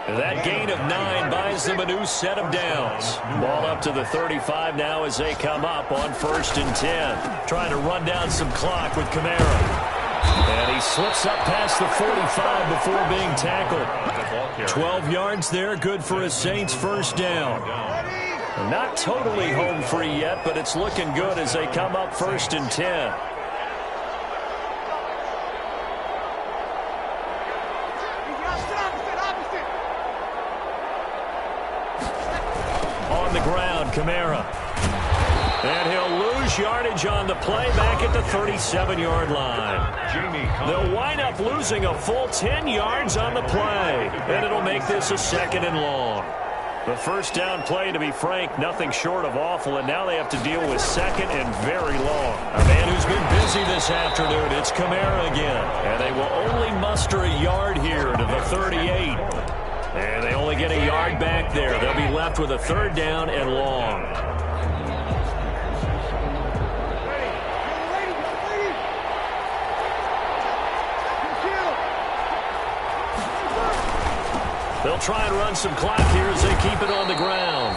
That gain of 9 buys them a new set of downs. Ball up to the 35 now as they come up on 1st and 10. Trying to run down some clock with Kamara. And he slips up past the 45 before being tackled. 12 yards there, good for a Saints first down. Not totally home free yet, but it's looking good as they come up 1st and 10. On the ground, Kamara. And he'll lose yardage on the play back at the 37-yard line. They'll wind up losing a full 10 yards on the play. And it'll make this a 2nd and long. The first down play, to be frank, nothing short of awful, and now they have to deal with 2nd and very long. A man who's been busy this afternoon, it's Kamara again. And they will only muster a yard here to the 38. And they only get a yard back there. They'll be left with a 3rd down and long. They'll try and run some clock here as they keep it on the ground.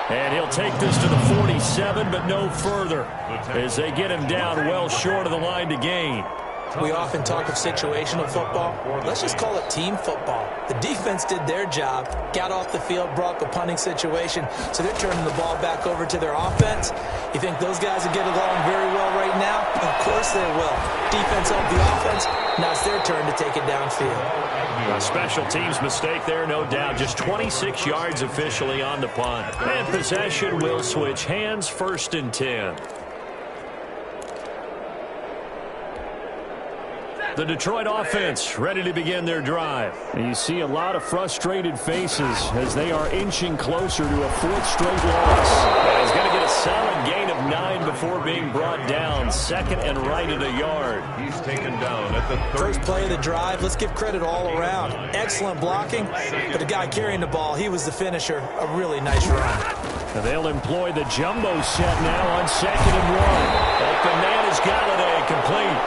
And he'll take this to the 47, but no further, as they get him down well short of the line to gain. We often talk of situational football. Let's just call it team football. The defense did their job, got off the field, brought up a punting situation, so they're turning the ball back over to their offense. You think those guys will get along very well right now? Of course they will. Defense helped the offense. Now it's their turn to take it downfield. A special teams mistake there, no doubt. Just 26 yards officially on the punt. And possession will switch hands, 1st and 10. The Detroit offense ready to begin their drive. And you see a lot of frustrated faces as they are inching closer to a 4th straight loss. And he's going to get a solid gain of 9 before being brought down. 2nd and right at a yard. He's taken down at the 30. First play of the drive, let's give credit all around. Excellent blocking, but the guy carrying the ball, he was the finisher. A really nice run. And they'll employ the jumbo set now on 2nd and 1. Open man is Galladay, complete.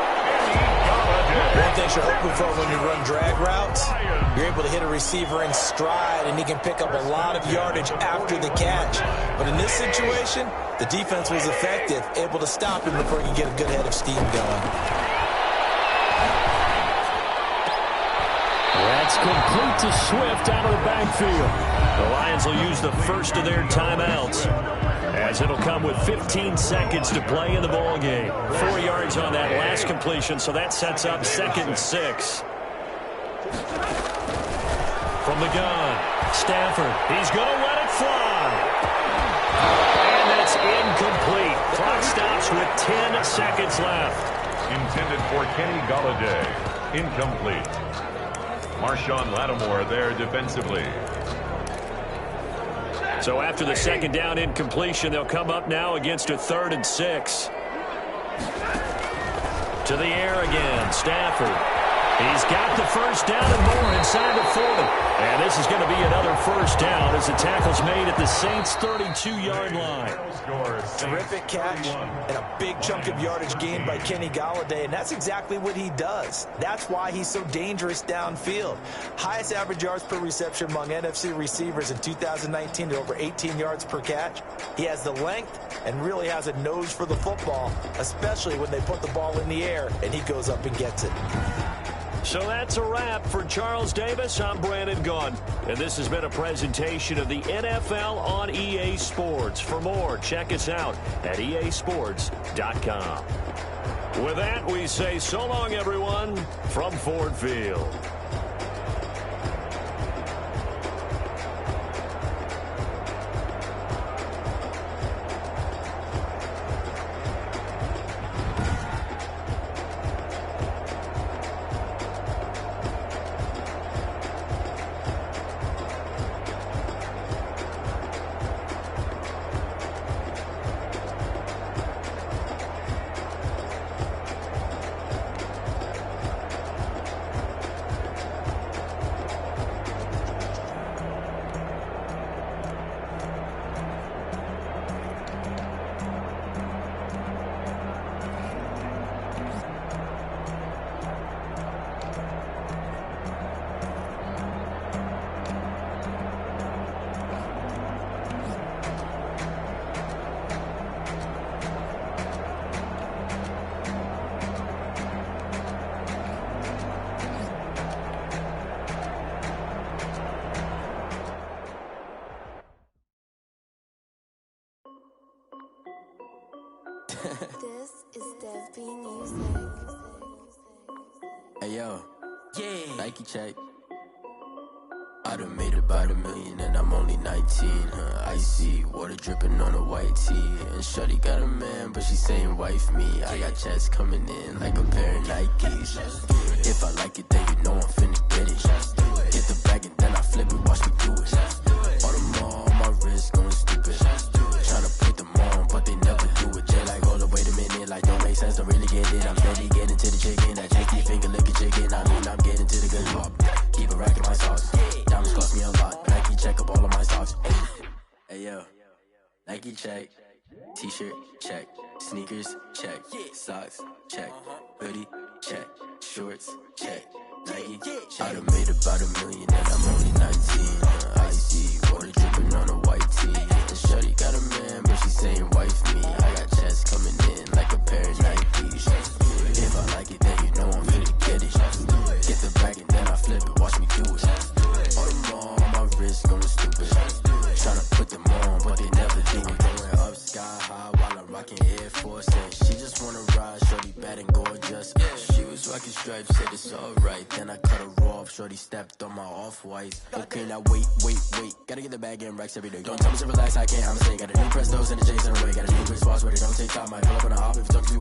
One thing you're hoping for when you run drag routes, you're able to hit a receiver in stride, and he can pick up a lot of yardage after the catch. But in this situation, the defense was effective, able to stop him before he could get a good head of steam going. That's complete to Swift out of the backfield. The Lions will use the first of their timeouts, as it'll come with 15 seconds to play in the ball game. 4 yards on that last completion, so that sets up 2nd and 6. From the gun, Stafford, he's going to let it fly. And that's incomplete. Clock stops with 10 seconds left. Intended for Kenny Galladay. Incomplete. Marshawn Lattimore there defensively. So after the 2nd down incompletion, they'll come up now against a 3rd and 6. To the air again, Stafford. He's got the first down and more inside the 40. And this is going to be another first down as the tackle's made at the Saints' 32-yard line. Terrific catch and a big chunk of yardage gained by Kenny Galladay, and that's exactly what he does. That's why he's so dangerous downfield. Highest average yards per reception among NFC receivers in 2019 at over 18 yards per catch. He has the length and really has a nose for the football, especially when they put the ball in the air and he goes up and gets it. So that's a wrap for Charles Davis. I'm Brandon Gaudin, and this has been a presentation of the NFL on EA Sports. For more, check us out at easports.com. With that, we say so long, everyone, from Ford Field. This is Dev B Music. Hey yo, yeah. Nike check. I done made about $1 million and I'm only 19. Icy water dripping on a white tee. And shorty got a man, but she saying wife me. I got checks coming in like a pair of Nikes. If I like it, then you know I'm finna get it. Get the bag and then I flip it, watch me do it. All the more on my wrist going stupid. Tryna put them on, but they never do it. Jay like, hold up, wait a minute, like don't make sense, don't really get it. I'm steady getting to the chicken, I check your finger, lick a chicken. I mean, I'm getting to the good pop. Keep a rack in my sauce. Diamonds cost me a lot. Nike check up all of my stocks. Hey yo, Nike check. T-shirt check. Sneakers check. Socks check. Hoodie check. Shorts check. Nike I done made about $1 million and I'm only 19. Icy water dripping on a white tee. And shorty got a man, but she saying wife me. I got checks coming in like a pair of Nikes. If I like it, then you know I'm few stripes, said it's alright. Then I cut her off, shorty stepped on my off-whites. Okay, now wait. Gotta get the bag and racks every day. Don't tell me to relax, I can't, I'm saying. Got a new Prestos and the J's in the way. Got a new Chris Foss, where they don't take time. I pull up on a hop if you talk to me.